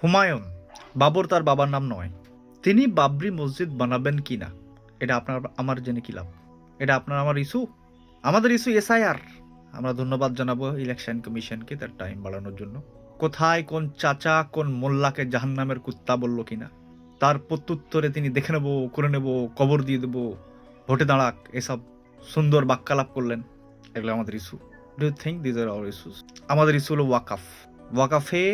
হুমায়ুন, বাবর তার বাবার নাম নয়। তিনি বাবরি মসজিদ বানাবেন কিনা এটা আপনার আমার জেনে কি লাভ? এটা আপনার আমার ইস্যু। আমাদের ইস্যু এসআইআর। আমরা ধন্যবাদ জানাবো ইলেকশন কমিশনকে তার টাইম বাড়ানোর জন্য। কোথায় কোন চাচা কোন মোল্লাকে জাহান্নামের কুত্তা বলল কিনা তার প্রত্যুত্তরে তিনি দেখে নেবো, করে নেবো, কবর দিয়ে দেবো, ভোটে দাঁড়াক, এসব সুন্দর বাক্যালাপ করলেন। এগুলো আমাদের issue. Do you think these are our issues? আমাদের ইস্যু হলো ওয়াকাফ। ওয়াকাফে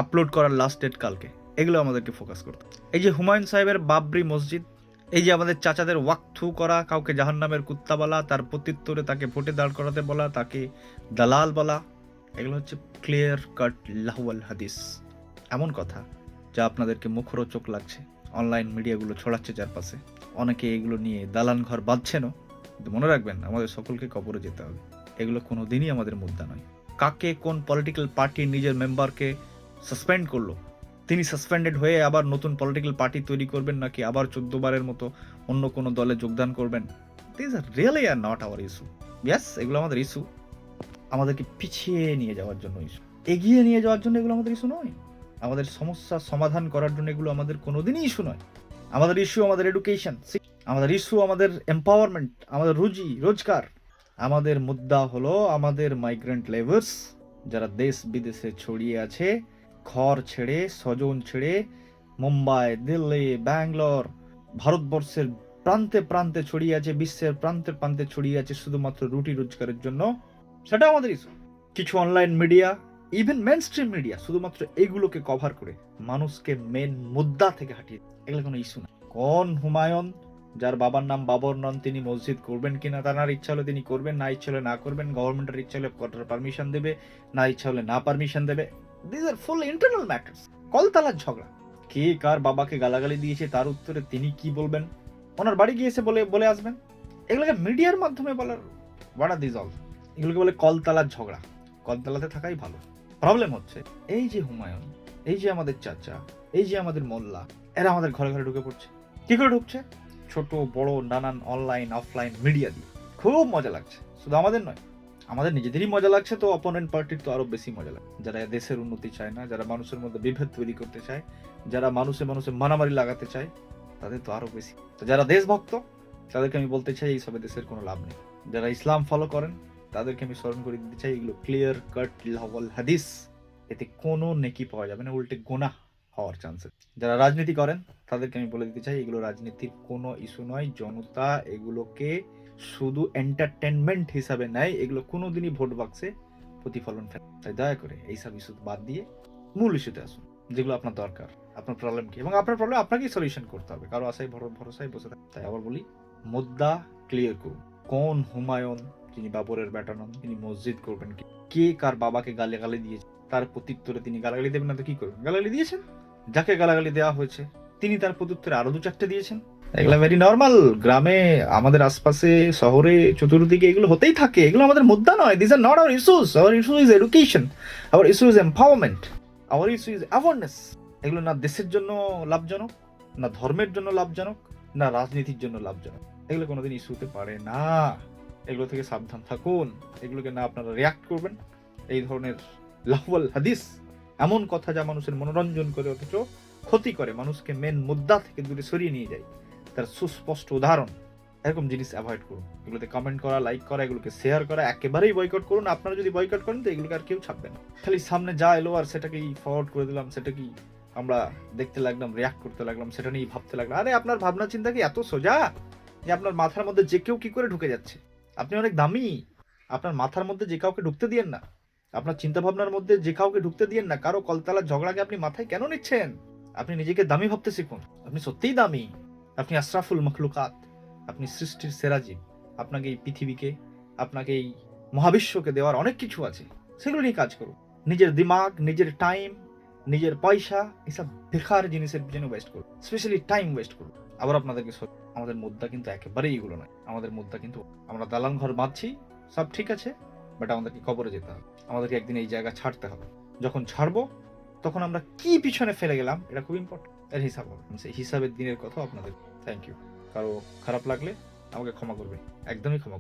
আপলোড করার লাস্ট ডেট কালকে। এগুলো আমাদেরকে ফোকাস করতে। এই যে হুমায়ুন সাহেবের বাবরি মসজিদ, এই যে আমাদের চাচাদের ওয়াকথু করা, কাউকে জাহান্নামের কুত্তা বলা, তার প্রত্যুত্তরে তাকে ভোটে দাঁড় করাতে বলা, তাকে দালাল বলা, এগুলো হচ্ছে ক্লিয়ার কাট লাহওয়াল হাদিস। এমন কথা যা আপনাদেরকে মুখরোচক লাগছে, অনলাইন মিডিয়াগুলো ছড়াচ্ছে চারপাশে, অনেকে এগুলো নিয়ে দালান ঘর বাঁধছেনও। কিন্তু মনে রাখবেন, আমাদের সকলকে কবরে যেতে হবে। এগুলো কোনো দিনই আমাদের মুদ্রা নয়। কাকে কোন পলিটিক্যাল পার্টি নিজের মেম্বারকে সাসপেন্ড করলো, তিনি সাসপেন্ডেড হয়ে আবার নতুন পলিটিক্যাল পার্টি তৈরি করবেন, নাকি আবার 14 বারের মতো অন্য কোনো দলে যোগদান করবেন, this are really are not our issue. Yes, এগুলো আমাদের ইস্যু আমাদেরকে পিছিয়ে নিয়ে যাওয়ার জন্য ইস্যু, এগিয়ে নিয়ে যাওয়ার জন্য এগুলো আমাদের ইস্যু নয়। আমাদের সমস্যা সমাধান করার জন্য এগুলো আমাদের কোনোদিনই ইস্যু নয়। আমাদের ইস্যু আমাদের এডুকেশন, আমাদের ইস্যু আমাদের এম্পাওয়ারমেন্ট, আমাদের রুজি রোজগার। আমাদের মুদ্রা হলো আমাদের মাইগ্রেন্ট লেবার্স, যারা দেশ বিদেশে ছড়িয়ে আছে, ঘর ছেড়ে স্বজন ছেড়ে মুম্বাই, দিল্লি, ব্যাঙ্গালোর, ভারতবর্ষের প্রান্তে প্রান্তে ছড়িয়ে আছে, বিশ্বের প্রান্তে প্রান্তে ছড়িয়ে আছে শুধুমাত্র রুটি রোজগারের জন্য। সেটা আমাদের ইস্যু। কিছু online media, even mainstream media শুধুমাত্র এগুলোকে কভার করে মানুষকে মেন মুদ্রা থেকে হাঁটিয়ে, এগুলো কোনো ইস্যু না। কোন হুমায়ুন, যার বাবার নাম বাবর নন, তিনি মসজিদ করবেন কিনা তার ইচ্ছা হলে তিনি করবেন, না ইচ্ছা হলে না করবেন, গভর্নমেন্টের ইচ্ছা হলে করার পারমিশন দেবে, না ইচ্ছা হলে না পারমিশন দেবে। This are full internal matters. কলতালার ঝগড়া। কে কার বাবাকে গালাগালি দিয়েছে তার উত্তরে তিনি কি বলবেন, ওনার বাড়ি গিয়েছে বলে আসবেন। এগুলোকে মিডিয়ার মাধ্যমে বলার হোয়াট আর দিস অল? এগুলোকে বলে কলতালার ঝগড়া। কলতালাতে থাকাই ভালো। প্রবলেম হচ্ছে এই যে হুমায়ুন, এই যে আমাদের চাচা, এই যে আমাদের মোল্লা, এরা আমাদের ঘরে ঘরে ঢুকে পড়ছে। কি করে ঢুকছে? ছোট বড় নানান অনলাইন অফলাইন মিডিয়া দিয়ে। খুব মজা লাগছে, শুধু আমাদের নয়, আমাদের নিজেদেরই মজা লাগছে, তো অপোনেন্ট পার্টির তো আরো বেশি মজা লাগে। যারা দেশের উন্নতি চায় না, যারা মানুষের মধ্যে বিভেদ তৈরি করতে চায়, যারা মানুষে মানুষে মারামারি লাগাতে চায়, তাদের তো আরো বেশি। তো যারা দেশভক্ত, তাদেরকে আমি বলতে চাই এইসবে দেশের কোনো লাভ নেই। যারা ইসলাম ফলো করেন, তাদেরকে আমি স্মরণ করে দিতে চাই, এগুলো ক্লিয়ার কাট লাহওয়াল হাদিস। এতে কোনো নেকি পাওয়া যাবে না, উল্টে গুনাহ হওয়ার চান্স। যারা রাজনীতি করেন, তাদেরকে আমি বলে দিতে চাই, এগুলো রাজনীতির কোনো ইস্যু নয়। জনতা এগুলোকে শুধু এন্টারটেনমেন্ট হিসাবে নেয়, এগুলো কোনোদিনই ভোট বাক্সে প্রতিফলন ফেলে। তাই দয়া করে এইসব ইস্যু বাদ দিয়ে মূল ইস্যুতে আসুন, যেগুলো আপনার দরকার, আপনার প্রবলেম কি, এবং আপনার প্রবলেম আপনাকেই সলিউশন করতে হবে, কারো আশায় ভরসায় বসে থাকে। তাই আবার বলি, মুদ্রা ক্লিয়ার করুন। কোন হুমায়ুন, যিনি বাবরের বেটা নন, তিনি মসজিদ করবেন কি? কে কার বাবাকে গালাগালি দিয়েছে তার প্রত্যুত্তরে তিনি গালাগালি দেবেন না তো কি করবেন? গালাগালি দিয়েছেন, যাকে গালাগালি দেওয়া হয়েছে তিনি তার প্রত্যুত্তরে আরো 2-4টে দিয়েছেন। এগুলো ভেরি নর্মাল। গ্রামে, আমাদের আশপাশে, শহরে, চতুর্দিকে এগুলো হতেই থাকে। এগুলো আমাদের মুদ্রা নয়। This are not our issues. Our issue is education, our issue is empowerment, our issue is awareness. এগুলো না দেশের জন্য লাভজনক, না ধর্মের জন্য লাভজনক, না রাজনীতির জন্য লাভজনক। এগুলো কোনোদিন ইস্যু হতে পারে না। এগুলো থেকে সাবধান থাকুন। এগুলোকে না আপনারা রিয়াক্ট করবেন। এই ধরনের লাহওয়াল হাদিস, এমন কথা যা মানুষের মনোরঞ্জন করে অথচ ক্ষতি করে, মানুষকে মেন মুদ্রা থেকে দূরে সরিয়ে নিয়ে যায়, তার সুস্পষ্ট উদাহরণ। এরকম জিনিস অ্যাভয়েড করুন। এগুলোতে কমেন্ট করা, লাইক করা, এগুলোকে শেয়ার করা একেবারেই বয়কট করুন। আপনারা যদি বয়কট করেন তো এগুলোকে আর কেউ ছাপবে না। খালি সামনে যা এলো আর সেটাকেই ফরওয়ার্ড করে দিলাম, সেটাকেই আমরা দেখতে লাগলাম, রিয়াক্ট করতে লাগলাম, সেটা নিয়েই ভাবতে লাগলাম। আরে আপনার ভাবনা চিন্তা কি এত সোজা যে আপনার মাথার মধ্যে যে কেউ কি করে ঢুকে যাচ্ছে? আপনি অনেক দামি, আপনার মাথার মধ্যে যে কাউকে ঢুকতে দিয়েন না, আপনার চিন্তা ভাবনার মধ্যে যে কাউকে ঢুকতে দিয়েন না। কারো কলতলার ঝগড়াকে আপনি মাথায় কেন নিচ্ছেন? আপনি নিজেকে দামি ভাবতে শিখুন। আপনি সত্যিই দামি, আপনি আশরাফুল মখলুকাত, আপনি সৃষ্টির সেরা জীব। আপনাকে এই পৃথিবীকে, আপনাকে এই মহাবিশ্বকে দেওয়ার অনেক কিছু আছে, সেগুলো নিয়ে কাজ করুন। নিজের দিমাগ, নিজের টাইম, নিজের পয়সা এসব বেকার জিনিসের পিছনে ওয়েস্ট করুন, স্পেশালি টাইম ওয়েস্ট করুন। আবার আপনাদেরকে আমাদের মুদ্রা কিন্তু একেবারেই এগুলো নয়। আমাদের মুদ্রা কিন্তু, আমরা দালান ঘর বাঁধছি, সব ঠিক আছে, বাট আমাদেরকে কবরে যেতে হবে। আমাদেরকে একদিন এই জায়গা ছাড়তে হবে। যখন ছাড়বো, তখন আমরা কি পিছনে ফেলে গেলাম এটা খুব ইম্পর্টেন্ট। এর হিসাব হবে, সেই হিসাবের দিনের কথা আপনাদের। Thank you. কারো খারাপ লাগলে আমাকে ক্ষমা করবে, একদমই ক্ষমা।